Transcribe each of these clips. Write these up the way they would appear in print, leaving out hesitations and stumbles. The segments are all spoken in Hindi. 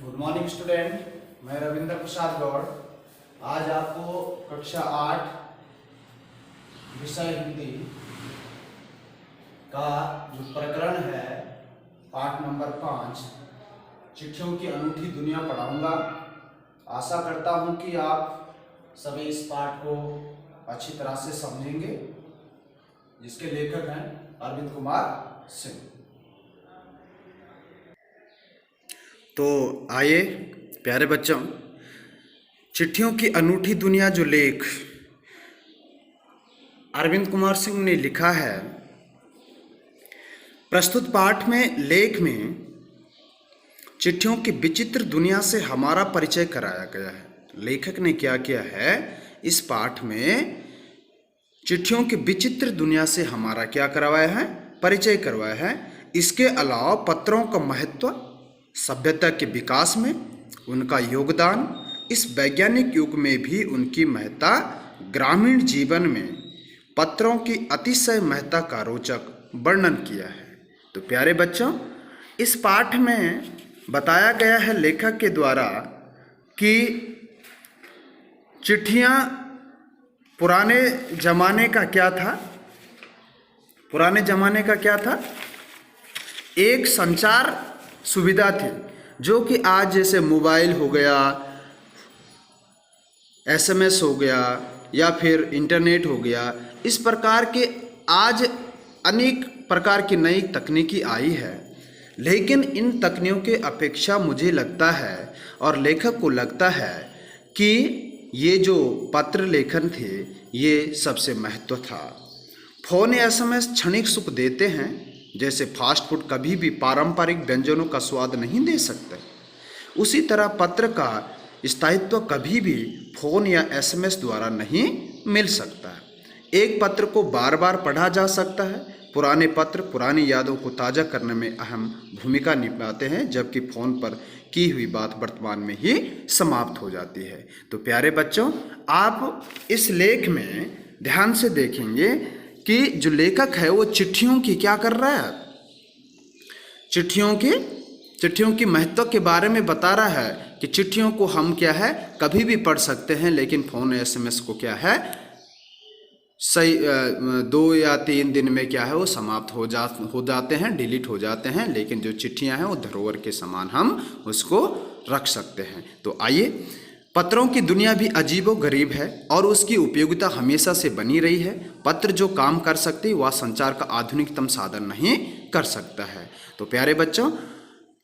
गुड मॉर्निंग स्टूडेंट, मैं रविंद्र प्रसाद गौड़ आज आपको कक्षा 8 विषय हिंदी का जो प्रकरण है पाठ नंबर 5 चिट्ठियों की अनूठी दुनिया पढ़ाऊंगा। आशा करता हूं कि आप सभी इस पाठ को अच्छी तरह से समझेंगे, जिसके लेखक हैं अरविंद कुमार सिंह। तो आइए प्यारे बच्चों, चिट्ठियों की अनूठी दुनिया जो लेख अरविंद कुमार सिंह ने लिखा है, प्रस्तुत पाठ में लेख में चिट्ठियों की विचित्र दुनिया से हमारा परिचय कराया गया है। लेखक ने क्या किया है, इस पाठ में चिट्ठियों की विचित्र दुनिया से हमारा क्या करवाया है, परिचय करवाया है। इसके अलावा पत्रों का महत्व, सभ्यता के विकास में उनका योगदान, इस वैज्ञानिक युग में भी उनकी महत्ता, ग्रामीण जीवन में पत्रों की अतिशय महत्ता का रोचक वर्णन किया है। तो प्यारे बच्चों, इस पाठ में बताया गया है लेखक के द्वारा कि चिट्ठियाँ पुराने जमाने का क्या था, पुराने जमाने का क्या था, एक संचार सुविधा थी, जो कि आज जैसे मोबाइल हो गया, एसएमएस हो गया या फिर इंटरनेट हो गया, इस प्रकार के आज अनेक प्रकार की नई तकनीकी आई है। लेकिन इन तकनीकों के अपेक्षा मुझे लगता है और लेखक को लगता है कि ये जो पत्र लेखन थे ये सबसे महत्व था। फोन या एसएमएस क्षणिक सुख देते हैं, जैसे फास्ट फूड कभी भी पारंपरिक व्यंजनों का स्वाद नहीं दे सकते, उसी तरह पत्र का स्थायित्व कभी भी फोन या एसएमएस द्वारा नहीं मिल सकता है। एक पत्र को बार बार पढ़ा जा सकता है। पुराने पत्र पुरानी यादों को ताज़ा करने में अहम भूमिका निभाते हैं, जबकि फ़ोन पर की हुई बात वर्तमान में ही समाप्त हो जाती है। तो प्यारे बच्चों, आप इस लेख में ध्यान से देखेंगे कि जो लेखक है वो चिट्ठियों की क्या कर रहा है, चिट्ठियों की महत्व के बारे में बता रहा है कि चिट्ठियों को हम क्या है कभी भी पढ़ सकते हैं, लेकिन फ़ोन एसएमएस को क्या है सही 2 या 3 दिन में क्या है वो समाप्त हो जाते हैं, डिलीट हो जाते हैं। लेकिन जो चिट्ठियां हैं वो धरोहर के समान हम उसको रख सकते हैं। तो आइए, पत्रों की दुनिया भी अजीबोगरीब है और उसकी उपयोगिता हमेशा से बनी रही है। पत्र जो काम कर सकती वह संचार का आधुनिकतम साधन नहीं कर सकता है। तो प्यारे बच्चों,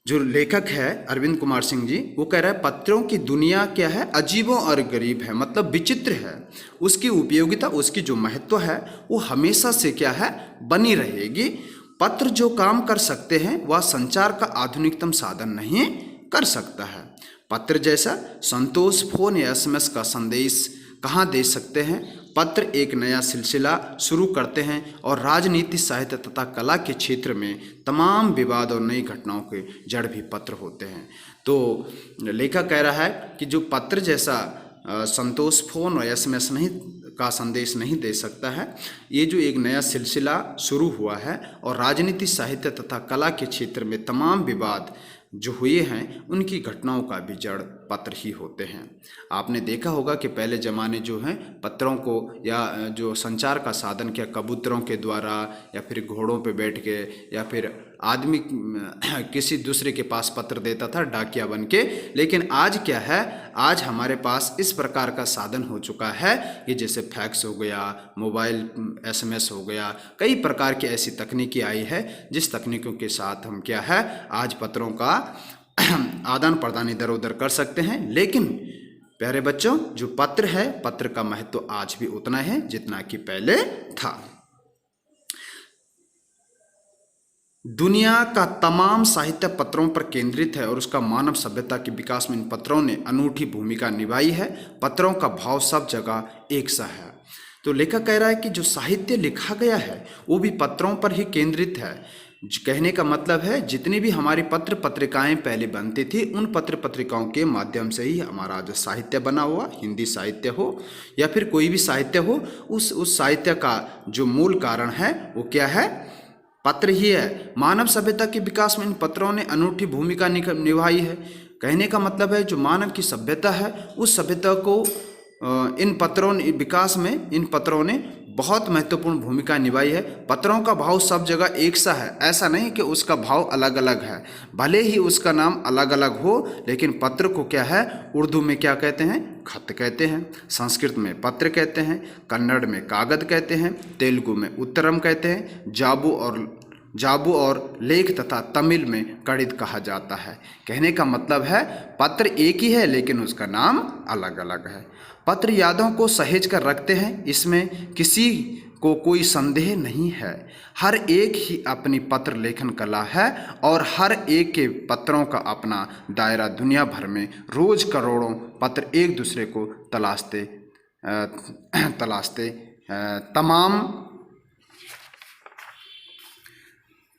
जो लेखक है अरविंद कुमार सिंह जी, वो कह रहा है पत्रों की दुनिया क्या है, अजीबो और गरीब है, मतलब विचित्र है। उसकी उपयोगिता, उसकी जो महत्व है वो हमेशा से क्या है बनी रहेगी। पत्र जो काम कर सकते हैं वह संचार का आधुनिकतम साधन नहीं कर सकता है। पत्र जैसा संतोष फोन या एसएमएस का संदेश कहाँ दे सकते हैं। पत्र एक नया सिलसिला शुरू करते हैं और राजनीति, साहित्य तथा कला के क्षेत्र में तमाम विवाद और नई घटनाओं के जड़ भी पत्र होते हैं। तो लेखक कह रहा है कि जो पत्र जैसा संतोष फोन और एसएमएस नहीं का संदेश नहीं दे सकता है, ये जो एक नया सिलसिला शुरू हुआ है और राजनीति, साहित्य तथा कला के क्षेत्र में तमाम विवाद जो हुए हैं उनकी घटनाओं का भी जड़ पत्र ही होते हैं। आपने देखा होगा कि पहले ज़माने जो हैं पत्रों को या जो संचार का साधन क्या कबूतरों के द्वारा या फिर घोड़ों पे बैठ के या फिर आदमी किसी दूसरे के पास पत्र देता था डाकिया बन के। लेकिन आज क्या है, आज हमारे पास इस प्रकार का साधन हो चुका है कि जैसे फैक्स हो गया, मोबाइल एसएमएस हो गया, कई प्रकार की ऐसी तकनीकी आई है जिस तकनीकों के साथ हम क्या है आज पत्रों का आदान प्रदान इधर उधर कर सकते हैं। लेकिन प्यारे बच्चों, जो पत्र है, पत्र का महत्व आज भी उतना है जितना कि पहले था। दुनिया का तमाम साहित्य पत्रों पर केंद्रित है और उसका मानव सभ्यता के विकास में इन पत्रों ने अनूठी भूमिका निभाई है। पत्रों का भाव सब जगह एक सा है। तो लेखक कह रहा है कि जो साहित्य लिखा गया है वो भी पत्रों पर ही केंद्रित है। कहने का मतलब है जितनी भी हमारी पत्र पत्रिकाएं पहले बनती थी, उन पत्र पत्रिकाओं के माध्यम से ही हमारा जो साहित्य बना हुआ, हिंदी साहित्य हो या फिर कोई भी साहित्य हो, उस साहित्य का जो मूल कारण है वो क्या है, पत्र ही है। मानव सभ्यता के विकास में इन पत्रों ने अनूठी भूमिका निभाई है। कहने का मतलब है जो मानव की सभ्यता है उस सभ्यता को इन पत्रों ने विकास में इन पत्रों ने बहुत महत्वपूर्ण भूमिका निभाई है। पत्रों का भाव सब जगह एक सा है, ऐसा नहीं कि उसका भाव अलग अलग है। भले ही उसका नाम अलग अलग हो, लेकिन पत्र को क्या है, उर्दू में क्या कहते हैं, खत कहते हैं, संस्कृत में पत्र कहते हैं, कन्नड़ में कागद कहते हैं, तेलुगु में उत्तरम कहते हैं, जाबू और लेख तथा तमिल में कड़ित कहा जाता है। कहने का मतलब है पत्र एक ही है लेकिन उसका नाम अलग अलग है। पत्र यादों को सहेज कर रखते हैं, इसमें किसी को कोई संदेह नहीं है। हर एक ही अपनी पत्र लेखन कला है और हर एक के पत्रों का अपना दायरा। दुनिया भर में रोज करोड़ों पत्र एक दूसरे को तलाशते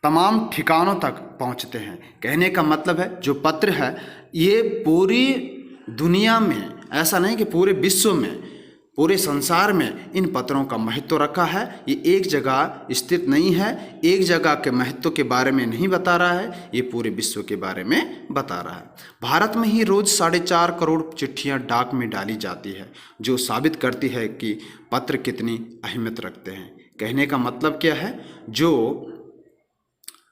तमाम ठिकानों तक पहुंचते हैं। कहने का मतलब है जो पत्र है ये पूरी दुनिया में, ऐसा नहीं कि पूरे विश्व में, पूरे संसार में इन पत्रों का महत्व रखा है। ये एक जगह स्थित नहीं है, एक जगह के महत्व के बारे में नहीं बता रहा है, ये पूरे विश्व के बारे में बता रहा है। भारत में ही रोज 4.5 करोड़ चिट्ठियां डाक में डाली जाती है, जो साबित करती है कि पत्र कितनी अहमियत रखते हैं। कहने का मतलब क्या है, जो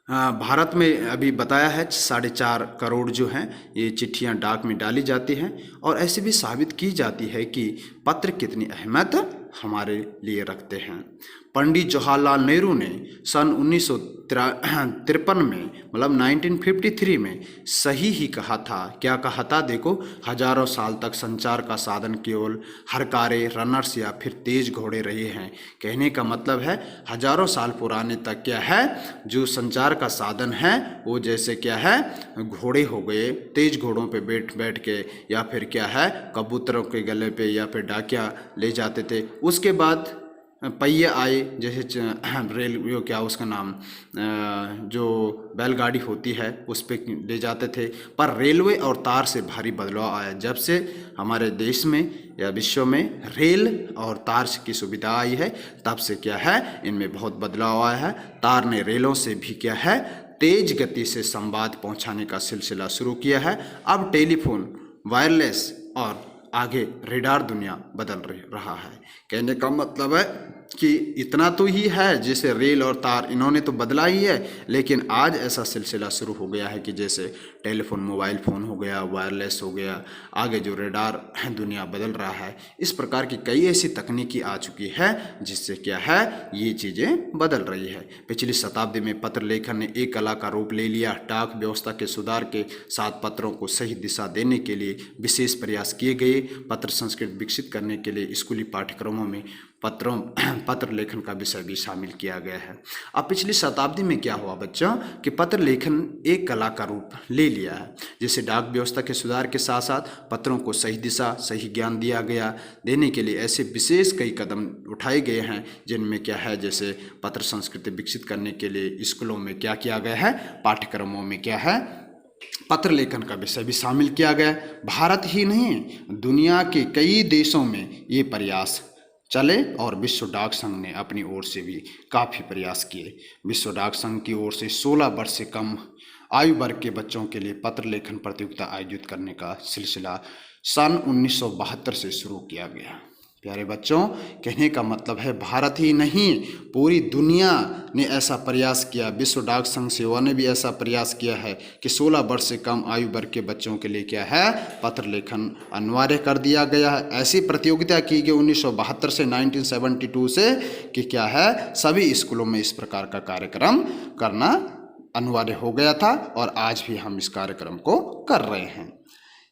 भारत में अभी बताया है 4.5 करोड़ जो हैं ये चिट्ठियां डाक में डाली जाती हैं, और ऐसे भी साबित की जाती है कि पत्र कितनी अहमियत हमारे लिए रखते हैं। पंडित जवाहरलाल नेहरू ने सन 1953 में, मतलब 1953 में सही ही कहा था। क्या कहा था, देखो, हजारों साल तक संचार का साधन केवल हरकारे, रनर्स या फिर तेज घोड़े रहे हैं। कहने का मतलब है हजारों साल पुराने तक क्या है, जो संचार का साधन है वो जैसे क्या है, घोड़े हो गए, तेज घोड़ों पे बैठ के, या फिर क्या है, कबूतरों के गले पे या फिर डाकिया ले जाते थे। उसके बाद पहिए आए, जैसे रेल, वो क्या उसका नाम, जो बैलगाड़ी होती है उस पर ले जाते थे। पर रेलवे और तार से भारी बदलाव आया जब से हमारे देश में या विश्व में रेल और तार की सुविधा आई है, तब से क्या है, इनमें बहुत बदलाव आया है। तार ने रेलों से भी क्या है, तेज गति से संवाद पहुंचाने का सिलसिला शुरू किया है। अब टेलीफोन, वायरलेस और आगे रेडार दुनिया बदल रहा है। कहने का मतलब है कि इतना तो ही है, जैसे रेल और तार इन्होंने तो बदला ही है, लेकिन आज ऐसा सिलसिला शुरू हो गया है कि जैसे टेलीफोन, मोबाइल फ़ोन हो गया, वायरलेस हो गया, आगे जो रेडार दुनिया बदल रहा है। इस प्रकार की कई ऐसी तकनीकी आ चुकी है जिससे क्या है, ये चीज़ें बदल रही है। पिछली शताब्दी में पत्र लेखन ने एक कला का रूप ले लिया। डाक व्यवस्था के सुधार के साथ पत्रों को सही दिशा देने के लिए विशेष प्रयास किए गए। पत्र संस्कृति विकसित करने के लिए स्कूली पाठ्यक्रमों में पत्र लेखन का विषय भी शामिल किया गया है। अब पिछली शताब्दी में क्या हुआ बच्चों, कि पत्र लेखन एक कला का रूप ले लिया है। जैसे डाक व्यवस्था के सुधार के साथ साथ पत्रों को सही दिशा, सही ज्ञान दिया गया। देने के लिए ऐसे विशेष कई कदम उठाए गए हैं, जिनमें क्या है, जैसे पत्र संस्कृति विकसित करने के लिए स्कूलों में क्या किया गया है, पाठ्यक्रमों में क्या है, पत्र लेखन का विषय भी शामिल किया गया। भारत ही नहीं, दुनिया के कई देशों में ये प्रयास चले और विश्व डाक संघ ने अपनी ओर से भी काफ़ी प्रयास किए। विश्व डाक संघ की ओर से 16 वर्ष से कम आयु वर्ग के बच्चों के लिए पत्र लेखन प्रतियोगिता आयोजित करने का सिलसिला सन 1972 से शुरू किया गया। प्यारे बच्चों, कहने का मतलब है भारत ही नहीं, पूरी दुनिया ने ऐसा प्रयास किया। विश्व डाक संघ सेवा ने भी ऐसा प्रयास किया है कि 16 वर्ष से कम आयु वर्ग के बच्चों के लिए क्या है, पत्र लेखन अनिवार्य कर दिया गया है। ऐसी प्रतियोगिता की गई 1972 से 1972 से कि क्या है, सभी स्कूलों में इस प्रकार का कार्यक्रम करना अनिवार्य हो गया था, और आज भी हम इस कार्यक्रम को कर रहे हैं।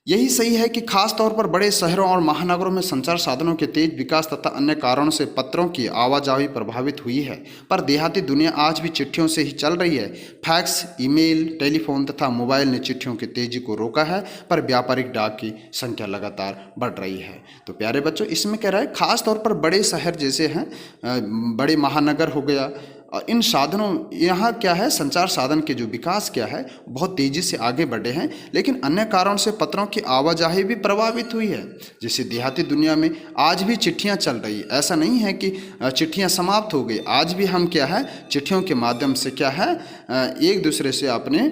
यही सही है कि खास तौर पर बड़े शहरों और महानगरों में संचार साधनों के तेज विकास तथा अन्य कारणों से पत्रों की आवाजाही प्रभावित हुई है, पर देहाती दुनिया आज भी चिट्ठियों से ही चल रही है। फैक्स, ईमेल, टेलीफोन तथा मोबाइल ने चिट्ठियों की तेजी को रोका है, पर व्यापारिक डाक की संख्या लगातार बढ़ रही है। तो प्यारे बच्चों, इसमें कह रहा है खास तौर पर बड़े शहर जैसे हैं, बड़े महानगर हो गया, इन साधनों, यहाँ क्या है, संचार साधन के जो विकास क्या है बहुत तेज़ी से आगे बढ़े हैं, लेकिन अन्य कारणों से पत्रों की आवाजाही भी प्रभावित हुई है। जैसे देहाती दुनिया में आज भी चिट्ठियाँ चल रही, ऐसा नहीं है कि चिट्ठियाँ समाप्त हो गई। आज भी हम क्या है चिट्ठियों के माध्यम से क्या है एक दूसरे से अपने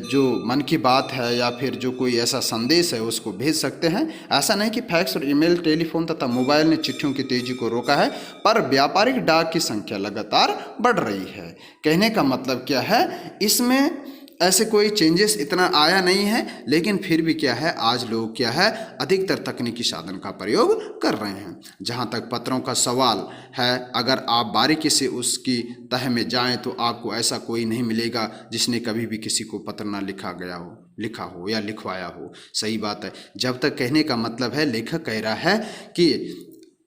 जो मन की बात है या फिर जो कोई ऐसा संदेश है उसको भेज सकते हैं। ऐसा नहीं कि फैक्स और ईमेल, टेलीफोन तथा मोबाइल ने चिट्ठियों की तेजी को रोका है, पर व्यापारिक डाक की संख्या लगातार बढ़ रही है। कहने का मतलब क्या है, इसमें ऐसे कोई चेंजेस इतना आया नहीं है, लेकिन फिर भी क्या है आज लोग क्या है अधिकतर तकनीकी साधन का प्रयोग कर रहे हैं। जहाँ तक पत्रों का सवाल है, अगर आप बारीकी से उसकी तह में जाएं तो आपको ऐसा कोई नहीं मिलेगा जिसने कभी भी किसी को पत्र ना लिखा हो या लिखवाया हो। सही बात है। जब तक कहने का मतलब है, लेखक कह रहा है कि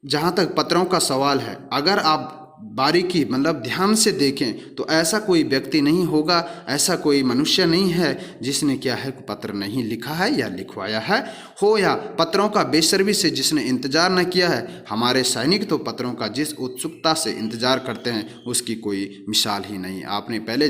जहाँ तक पत्रों का सवाल है, अगर आप बारीकी मतलब ध्यान से देखें तो ऐसा कोई व्यक्ति नहीं होगा, ऐसा कोई मनुष्य नहीं है जिसने क्या है पत्र नहीं लिखा है या लिखवाया है हो, या पत्रों का बेसब्री से जिसने इंतज़ार न किया है। हमारे सैनिक तो पत्रों का जिस उत्सुकता से इंतज़ार करते हैं उसकी कोई मिसाल ही नहीं। आपने पहले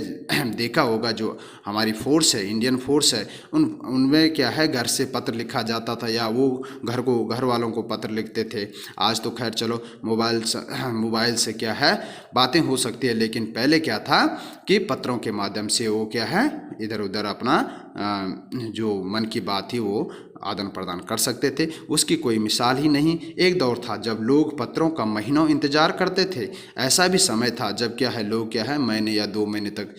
देखा होगा जो हमारी फोर्स है, इंडियन फोर्स है, उनमें क्या है घर से पत्र लिखा जाता था या वो घर वालों को पत्र लिखते थे। आज तो खैर चलो मोबाइल से क्या है बातें हो सकती है, लेकिन पहले क्या था कि पत्रों के माध्यम से वो क्या है इधर उधर अपना जो मन की बात थी वो आदान प्रदान कर सकते थे। उसकी कोई मिसाल ही नहीं। एक दौर था जब लोग पत्रों का महीनों इंतज़ार करते थे। ऐसा भी समय था जब क्या है लोग क्या है महीने या 2 महीने तक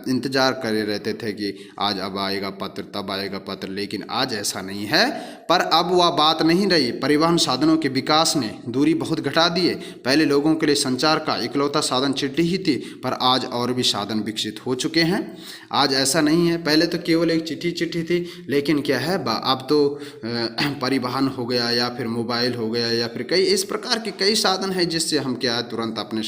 इंतज़ार करे रहते थे कि आज अब आएगा पत्र, तब आएगा पत्र। लेकिन आज ऐसा नहीं है। पर अब वह बात नहीं रही। परिवहन साधनों के विकास ने दूरी बहुत घटा दिए। पहले लोगों के लिए संचार का इकलौता साधन चिट्ठी ही थी, पर आज और भी साधन विकसित हो चुके हैं। आज ऐसा नहीं है। पहले तो केवल एक चिट्ठी थी, लेकिन क्या है अब तो परिवहन हो गया या फिर मोबाइल हो गया या फिर कई इस प्रकार के कई साधन हैं जिससे हम क्या है तुरंत अपने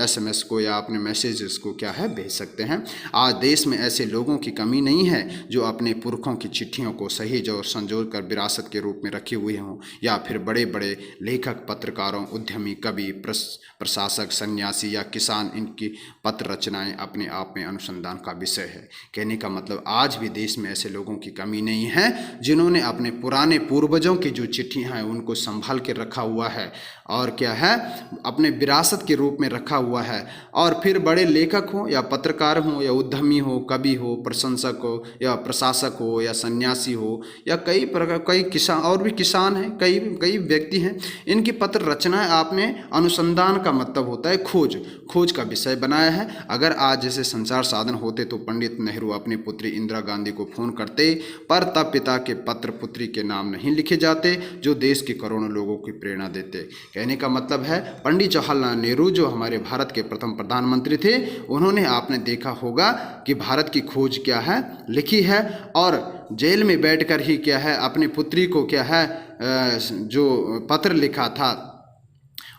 SMS को या अपने मैसेजेस को क्या है भेज सकते हैं। आज देश में ऐसे लोगों की कमी नहीं है जो अपने पुरखों की चिट्ठियों को सहेज और संजो कर विरासत के रूप में रखे हुए हों, या फिर बड़े बड़े लेखक, पत्रकारों, उद्यमी, कवि, प्रशासक, सन्यासी या किसान, इनकी पत्र रचनाएं अपने आप में अनुसंधान का विषय है। कहने का मतलब आज भी देश में ऐसे लोगों की कमी नहीं है जिन्होंने अपने पुराने पूर्वजों की जो चिट्ठियाँ हैं उनको संभाल के रखा हुआ है और क्या है अपने विरासत के रूप में रखा हुआ है। और फिर बड़े लेखक हो या पत्रकार हो या उद्यमी हो, कवि हो, प्रशंसक हो या प्रशासक हो या सन्यासी हो या कई प्रकार कई किसान और भी किसान हैं, कई व्यक्ति हैं, इनकी पत्र रचनाएं आपने अनुसंधान का मतलब होता है खोज का विषय बनाया है। अगर आज जैसे संचार साधन होते तो पंडित नेहरू अपनी पुत्री इंदिरा गांधी को फोन करते, पर तब पिता के पत्र पुत्री के नाम नहीं लिखे जाते जो देश के करोड़ों लोगों की प्रेरणा देते। कहने का मतलब है पंडित जवाहरलाल नेहरू जो हमारे भारत के प्रथम प्रधानमंत्री थे, उन्होंने आपने देखा होगा कि भारत की खोज क्या है लिखी है, और जेल में बैठकर ही क्या है अपनी पुत्री को क्या है जो पत्र लिखा था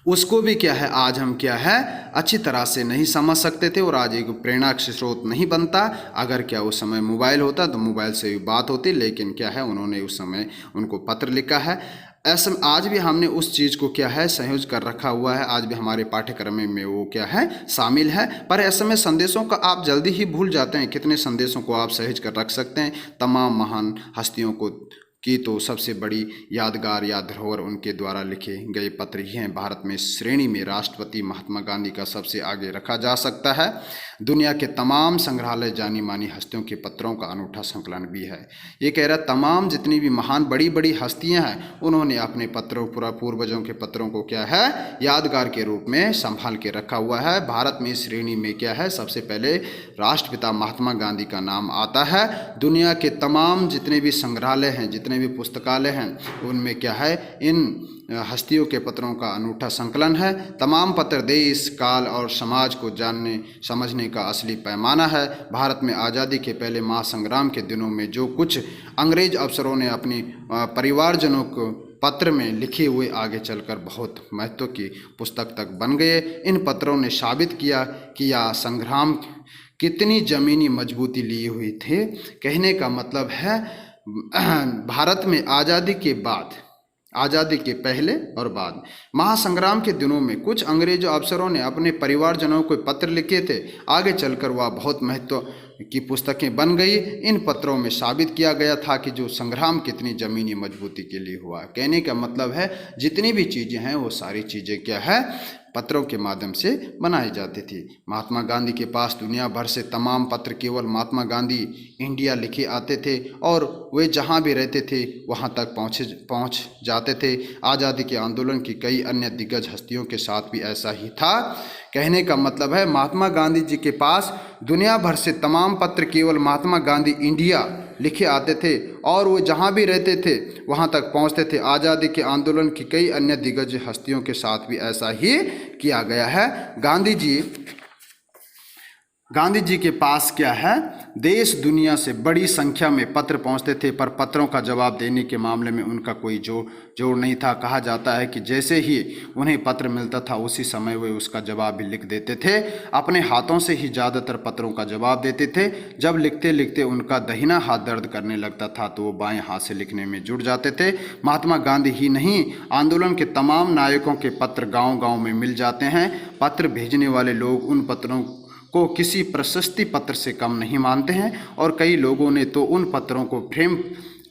उसको भी क्या है आज हम क्या है अच्छी तरह से नहीं समझ सकते थे और आज एक प्रेरणा का स्रोत नहीं बनता। अगर क्या उस समय मोबाइल होता तो मोबाइल से भी बात होती, लेकिन क्या है उन्होंने उस समय उनको पत्र लिखा है। ऐसा आज भी हमने उस चीज़ को क्या है संयोज कर रखा हुआ है, आज भी हमारे पाठ्यक्रम में वो क्या है शामिल है। पर ऐसे में संदेशों का आप जल्दी ही भूल जाते हैं। कितने संदेशों को आप सहेज कर रख सकते हैं। तमाम महान हस्तियों की तो सबसे बड़ी यादगार या धरोहर उनके द्वारा लिखे गए पत्र ही हैं। भारत में श्रेणी में राष्ट्रपति महात्मा गांधी का सबसे आगे रखा जा सकता है। दुनिया के तमाम संग्रहालय जानी मानी हस्तियों के पत्रों का अनूठा संकलन भी है। ये कह रहा तमाम जितनी भी महान बड़ी बड़ी हस्तियां हैं उन्होंने अपने पत्रों पूर्वजों के पत्रों को क्या है यादगार के रूप में संभाल के रखा हुआ है। भारत में श्रेणी में क्या है सबसे पहले राष्ट्रपिता महात्मा गांधी का नाम आता है। दुनिया के तमाम जितने भी संग्रहालय हैं, जितने भी पुस्तकालय हैं, उनमें क्या है इन हस्तियों के पत्रों का अनूठा संकलन है। तमाम पत्र देश, काल और समाज को जानने समझने का असली पैमाना है। भारत में आज़ादी के पहले महासंग्राम के दिनों में जो कुछ अंग्रेज अफसरों ने अपनी परिवारजनों को पत्र में लिखे हुए आगे चलकर बहुत महत्व की पुस्तक तक बन गए। इन पत्रों ने साबित किया कि यह संग्राम कितनी ज़मीनी मजबूती लिए हुए थे। कहने का मतलब है भारत में आज़ादी के बाद आज़ादी के पहले और बाद। महासंग्राम के दिनों में कुछ अंग्रेज अफसरों ने अपने परिवारजनों को पत्र लिखे थे। आगे चलकर वह बहुत महत्व की पुस्तकें बन गई। इन पत्रों में साबित किया गया था कि जो संग्राम कितनी ज़मीनी मजबूती के लिए हुआ। कहने का मतलब है जितनी भी चीज़ें हैं वो सारी चीज़ें क्या है, पत्रों के माध्यम से बनाई जाती थी। महात्मा गांधी के पास दुनिया भर से तमाम पत्र केवल महात्मा गांधी इंडिया लिखे आते थे और वे जहां भी रहते थे वहां तक पहुंच जाते थे। आज़ादी के आंदोलन की कई अन्य दिग्गज हस्तियों के साथ भी ऐसा ही था। कहने का मतलब है महात्मा गांधी जी के पास दुनिया भर से तमाम पत्र केवल महात्मा गांधी इंडिया लिखे आते थे और वो जहाँ भी रहते थे वहाँ तक पहुँचते थे। आज़ादी के आंदोलन की कई अन्य दिग्गज हस्तियों के साथ भी ऐसा ही किया गया है। गांधी जी के पास क्या है, देश दुनिया से बड़ी संख्या में पत्र पहुंचते थे, पर पत्रों का जवाब देने के मामले में उनका कोई जोर नहीं था। कहा जाता है कि जैसे ही उन्हें पत्र मिलता था उसी समय वे उसका जवाब भी लिख देते थे। अपने हाथों से ही ज़्यादातर पत्रों का जवाब देते थे। जब लिखते लिखते उनका दाहिना हाथ दर्द करने लगता था तो वो बाएं हाथ से लिखने में जुट जाते थे। महात्मा गांधी ही नहीं, आंदोलन के तमाम नायकों के पत्र गाँव-गाँव में मिल जाते हैं। पत्र भेजने वाले लोग उन पत्रों को किसी प्रशस्ति पत्र से कम नहीं मानते हैं और कई लोगों ने तो उन पत्रों को फ्रेम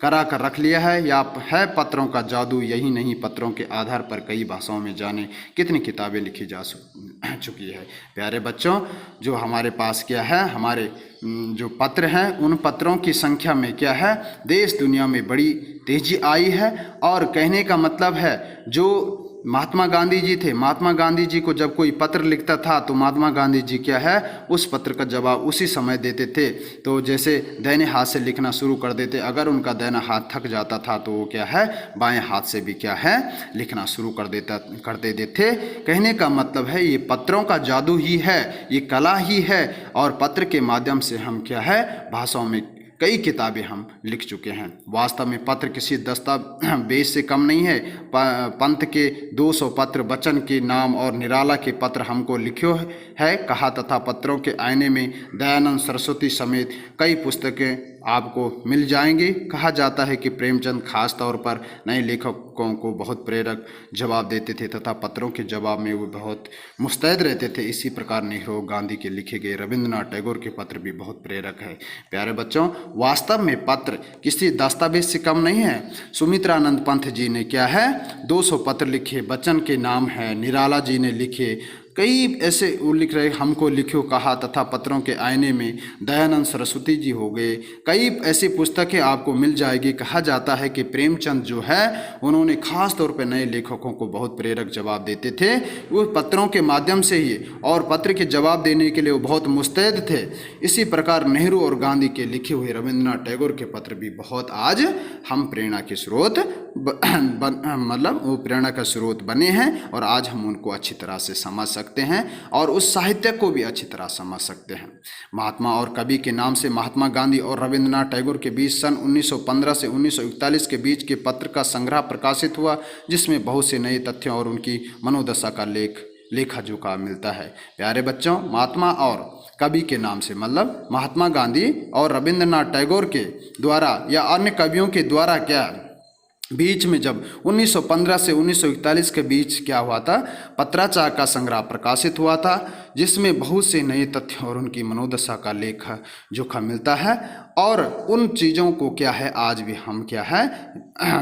करा कर रख लिया है। या है पत्रों का जादू। यही नहीं, पत्रों के आधार पर कई भाषाओं में जाने कितनी किताबें लिखी जा चुकी है। प्यारे बच्चों, जो हमारे पास क्या है, हमारे जो पत्र हैं उन पत्रों की संख्या में क्या है, देश दुनिया में बड़ी तेजी आई है। और कहने का मतलब है जो महात्मा गांधी जी थे, महात्मा गांधी जी को जब कोई पत्र लिखता था तो महात्मा गांधी जी क्या है, उस पत्र का जवाब उसी समय देते थे। तो जैसे दाहिने हाथ से लिखना शुरू कर देते, अगर उनका दाहिना हाथ थक जाता था तो वो क्या है, बाएं हाथ से भी क्या है, लिखना शुरू कर देते थे। कहने का मतलब है ये पत्रों का जादू ही है, ये कला ही है। और पत्र के माध्यम से हम क्या है, भाषाओं में कई किताबें हम लिख चुके हैं। वास्तव में पत्र किसी दस्तावेज से कम नहीं है। पंत के 200 पत्र, बच्चन के नाम और निराला के पत्र हमको लिखो है कहा तथा पत्रों के आईने में दयानंद सरस्वती समेत कई पुस्तकें आपको मिल जाएंगी। कहा जाता है कि प्रेमचंद खास तौर पर नए लेखकों को बहुत प्रेरक जवाब देते थे तथा पत्रों के जवाब में वो बहुत मुस्तैद रहते थे। इसी प्रकार नेहरू गांधी के लिखे गए रविंद्रनाथ टैगोर के पत्र भी बहुत प्रेरक है। प्यारे बच्चों, वास्तव में पत्र किसी दस्तावेज से कम नहीं है। सुमित्रानंद पंत जी ने क्या है, 200 पत्र लिखे। बच्चन के नाम है, निराला जी ने लिखे, कई ऐसे वो लिख रहे, हमको लिखो कहा तथा पत्रों के आईने में दयानंद सरस्वती जी हो गए। कई ऐसी पुस्तकें आपको मिल जाएगी। कहा जाता है कि प्रेमचंद जो है उन्होंने खास तौर पर नए लेखकों को बहुत प्रेरक जवाब देते थे, वो पत्रों के माध्यम से ही, और पत्र के जवाब देने के लिए वो बहुत मुस्तैद थे। इसी प्रकार नेहरू और गांधी के लिखे हुए रविंद्रनाथ टैगोर के पत्र भी बहुत आज हम प्रेरणा के स्रोत मतलब वो प्रेरणा का स्रोत बने हैं और आज हम उनको अच्छी तरह से समझ सकते हैं और उस साहित्य को भी अच्छी तरह समझ सकते हैं। महात्मा और कवि के नाम से महात्मा गांधी और रविंद्रनाथ टैगोर के बीच सन 1915 से 1941 के बीच के पत्र का संग्रह प्रकाशित हुआ, जिसमें बहुत से नए तथ्यों और उनकी मनोदशा का लेखा जोखा मिलता है। प्यारे बच्चों, महात्मा और कवि के नाम से मतलब महात्मा गांधी और रविंद्रनाथ टैगोर के द्वारा या अन्य कवियों के द्वारा क्या बीच में जब 1915 से 1941 के बीच क्या हुआ था, पत्राचार का संग्रह प्रकाशित हुआ था, जिसमें बहुत से नए तथ्य और उनकी मनोदशा का लेखा जोखा मिलता है। और उन चीज़ों को क्या है, आज भी हम क्या है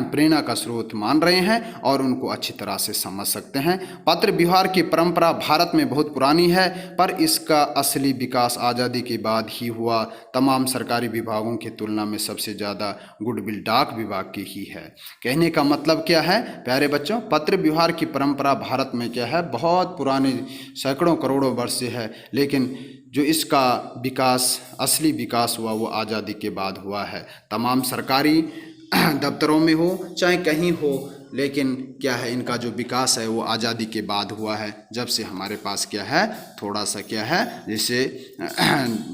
प्रेरणा का स्रोत मान रहे हैं और उनको अच्छी तरह से समझ सकते हैं। पत्र व्यवहार की परंपरा भारत में बहुत पुरानी है, पर इसका असली विकास आज़ादी के बाद ही हुआ। तमाम सरकारी विभागों की तुलना में सबसे ज़्यादा गुडविल डाक विभाग की ही है। कहने का मतलब क्या है प्यारे बच्चों, पत्र व्यवहार की परंपरा भारत में क्या है, बहुत पुराने सैकड़ों करोड़ों वर्ष से है, लेकिन जो इसका विकास, असली विकास हुआ वो आज़ादी के बाद हुआ है। तमाम सरकारी दफ्तरों में हो चाहे कहीं हो, लेकिन क्या है, इनका जो विकास है वो आज़ादी के बाद हुआ है, जब से हमारे पास क्या है, थोड़ा सा क्या है, जैसे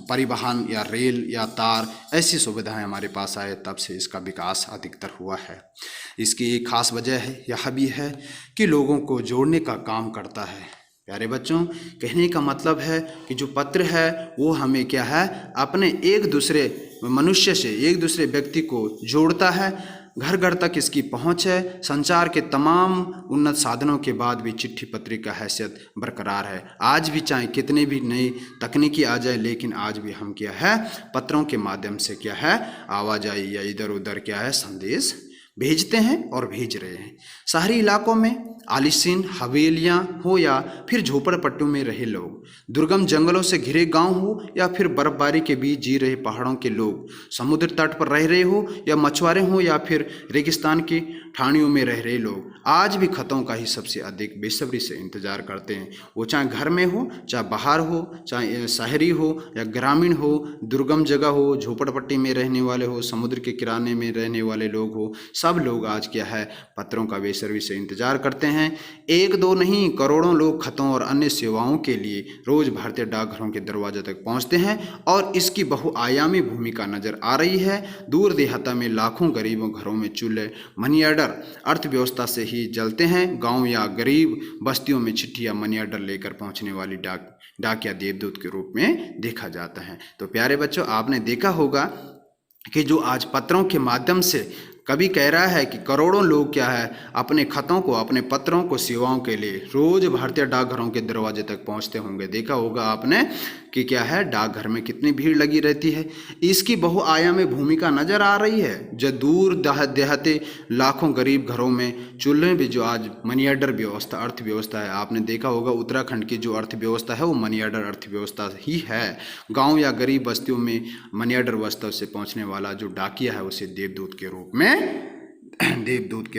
परिवहन या रेल या तार ऐसी सुविधाएं हमारे पास आए, तब से इसका विकास अधिकतर हुआ है। इसकी एक खास वजह है यह भी है कि लोगों को जोड़ने का काम करता है। प्यारे बच्चों, कहने का मतलब है कि जो पत्र है वो हमें क्या है, अपने एक दूसरे मनुष्य से, एक दूसरे व्यक्ति को जोड़ता है। घर घर तक इसकी पहुंच है। संचार के तमाम उन्नत साधनों के बाद भी चिट्ठी पत्री का हैसियत बरकरार है। आज भी चाहे कितनी भी नई तकनीकी आ जाए, लेकिन आज भी हम क्या है, पत्रों के माध्यम से क्या है, आवाजाही या इधर उधर क्या है, संदेश भेजते हैं और भेज रहे हैं। शहरी इलाकों में आलिशान हवेलियां हो या फिर झोपड़पट्टियों में रहे लोग, दुर्गम जंगलों से घिरे गांव हो या फिर बर्फबारी के बीच जी रहे पहाड़ों के लोग, समुद्र तट पर रह रहे हो या मछुआरे हो या फिर रेगिस्तान की ठाणियों में रह रहे लोग, आज भी खतों का ही सबसे अधिक बेसब्री से इंतजार करते हैं। वो चाहे घर में हो, चाहे बाहर हो, चाहे शहरी हो या ग्रामीण हो, दुर्गम जगह हो, झोपड़पट्टी में रहने वाले हो, समुद्र के किनारे में रहने वाले लोग हो, सब लोग आज क्या है, पत्रों का बेसब्री से इंतजार करते हैं। एक दो नहीं, करोड़ों लोग खतों और अन्य सेवाओं के लिए रोज भारतीय डाकघरों के दरवाजे तक पहुंचते हैं और इसकी बहुआयामी भूमिका नजर आ रही है। दूर देहाता में लाखों गरीबों घरों में चूल्हे मनी ऑर्डर अर्थव्यवस्था से ही जलते हैं। गांव या गरीब बस्तियों में चिट्ठी या मनी ऑर्डर लेकर पहुंचने वाली डाक या देवदूत के रूप में देखा जाता है। तो प्यारे बच्चों, आपने देखा होगा कि जो आज पत्रों के माध्यम से कवि कह रहा है कि करोड़ों लोग क्या है, अपने खतों को, अपने पत्रों को सेवाओं के लिए रोज भारतीय डाकघरों के दरवाजे तक पहुंचते होंगे। देखा होगा आपने कि क्या है, डाकघर में कितनी भीड़ लगी रहती है। इसकी बहुआयामी भूमिका नजर आ रही है। जो दूर देहाते लाखों गरीब घरों में चूल्हे भी जो आज मनी ऑर्डर व्यवस्था, अर्थव्यवस्था है, आपने देखा होगा उत्तराखंड की जो अर्थव्यवस्था है वो मनी ऑर्डर अर्थव्यवस्था ही है। गाँव या गरीब बस्तियों में मनी ऑर्डर वस्तु से पहुँचने वाला जो डाकिया है उसे देवदूत के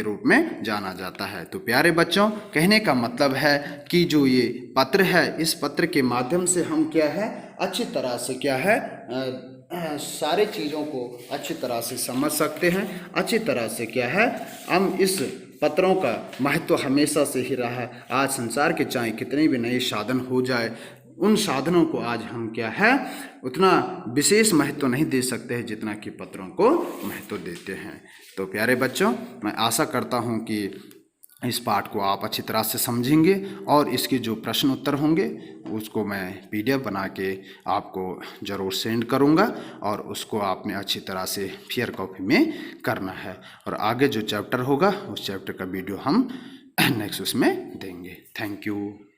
रूप में जाना जाता है। तो प्यारे बच्चों, कहने का मतलब है कि जो ये पत्र है, इस पत्र के माध्यम से हम क्या है, अच्छी तरह से क्या है, सारे चीज़ों को अच्छी तरह से समझ सकते हैं। अच्छी तरह से क्या है, हम इस पत्रों का महत्व हमेशा से ही रहा है। आज संसार के चाहे कितने भी नए साधन हो जाए, उन साधनों को आज हम क्या है, उतना विशेष महत्व नहीं दे सकते हैं जितना कि पत्रों को महत्व देते हैं। तो प्यारे बच्चों, मैं आशा करता हूं कि इस पाठ को आप अच्छी तरह से समझेंगे और इसके जो प्रश्न उत्तर होंगे उसको मैं PDF बना के आपको ज़रूर सेंड करूंगा और उसको आपने अच्छी तरह से फेयर कॉपी में करना है। और आगे जो चैप्टर होगा उस चैप्टर का वीडियो हम नेक्स्ट उसमें देंगे। Thank you.